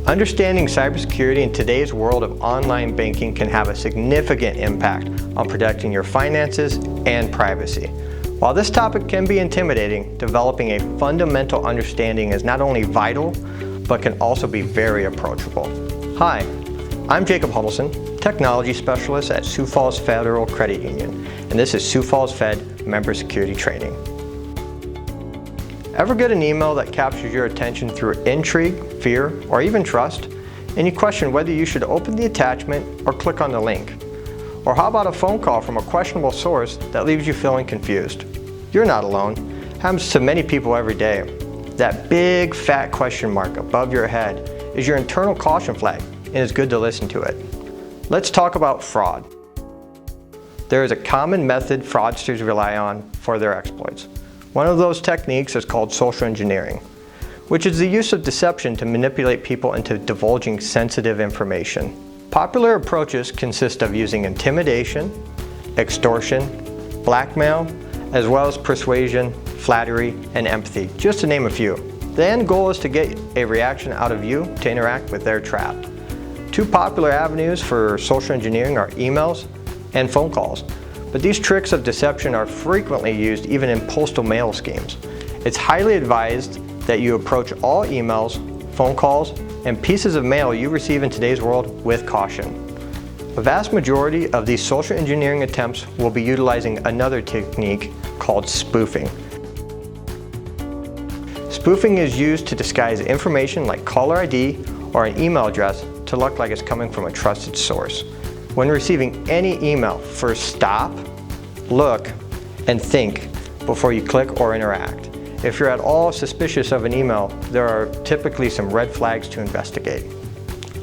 Understanding cybersecurity in today's world of online banking can have a significant impact on protecting your finances and privacy. While this topic can be intimidating, developing a fundamental understanding is not only vital, but can also be very approachable. Hi, I'm Jacob Huddleston, Technology Specialist at Sioux Falls Federal Credit Union, and this is Sioux Falls Fed Member Security Training. Ever get an email that captures your attention through intrigue, fear, or even trust, and you question whether you should open the attachment or click on the link? Or how about a phone call from a questionable source that leaves you feeling confused? You're not alone. It happens to many people every day. That big fat question mark above your head is your internal caution flag, and it's good to listen to it. Let's talk about fraud. There is a common method fraudsters rely on for their exploits. One of those techniques is called social engineering, which is the use of deception to manipulate people into divulging sensitive information. Popular approaches consist of using intimidation, extortion, blackmail, as well as persuasion, flattery, and empathy, just to name a few. The end goal is to get a reaction out of you to interact with their trap. Two popular avenues for social engineering are emails and phone calls. But these tricks of deception are frequently used even in postal mail schemes. It's highly advised that you approach all emails, phone calls, and pieces of mail you receive in today's world with caution. The vast majority of these social engineering attempts will be utilizing another technique called spoofing. Spoofing is used to disguise information like caller ID or an email address to look like it's coming from a trusted source. When receiving any email, first stop, look, and think before you click or interact. If you're at all suspicious of an email, there are typically some red flags to investigate.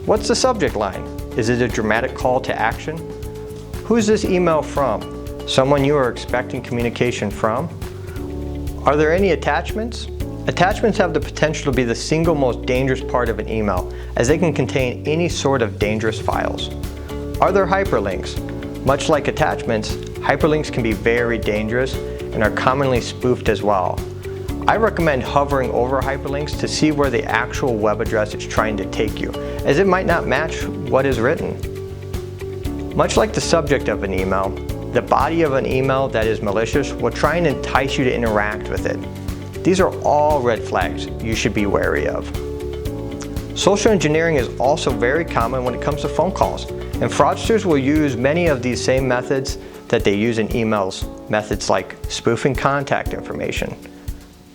What's the subject line? Is it a dramatic call to action? Who's this email from? Someone you are expecting communication from? Are there any attachments? Attachments have the potential to be the single most dangerous part of an email, as they can contain any sort of dangerous files. Are there hyperlinks? Much like attachments, hyperlinks can be very dangerous and are commonly spoofed as well. I recommend hovering over hyperlinks to see where the actual web address is trying to take you, as it might not match what is written. Much like the subject of an email, the body of an email that is malicious will try and entice you to interact with it. These are all red flags you should be wary of. Social engineering is also very common when it comes to phone calls, and fraudsters will use many of these same methods that they use in emails, methods like spoofing contact information,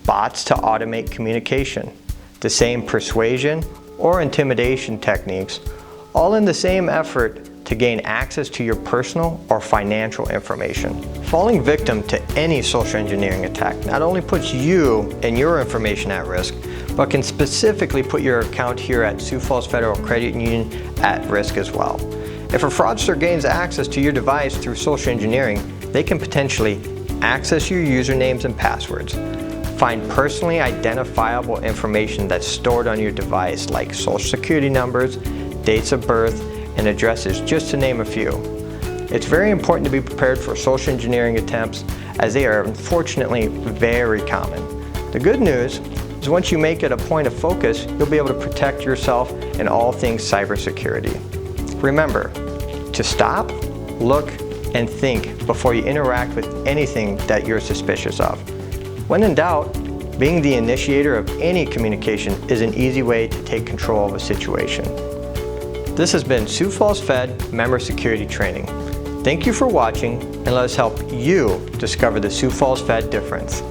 bots to automate communication, the same persuasion or intimidation techniques, all in the same effort to gain access to your personal or financial information. Falling victim to any social engineering attack not only puts you and your information at risk, but can specifically put your account here at Sioux Falls Federal Credit Union at risk as well. If a fraudster gains access to your device through social engineering, they can potentially access your usernames and passwords, find personally identifiable information that's stored on your device like social security numbers, dates of birth, and addresses, just to name a few. It's very important to be prepared for social engineering attempts, as they are unfortunately very common. The good news is once you make it a point of focus, you'll be able to protect yourself in all things cybersecurity. Remember to stop, look, and think before you interact with anything that you're suspicious of. When in doubt, being the initiator of any communication is an easy way to take control of a situation. This has been Sioux Falls Fed Member Security Training. Thank you for watching, and let us help you discover the Sioux Falls Fed difference.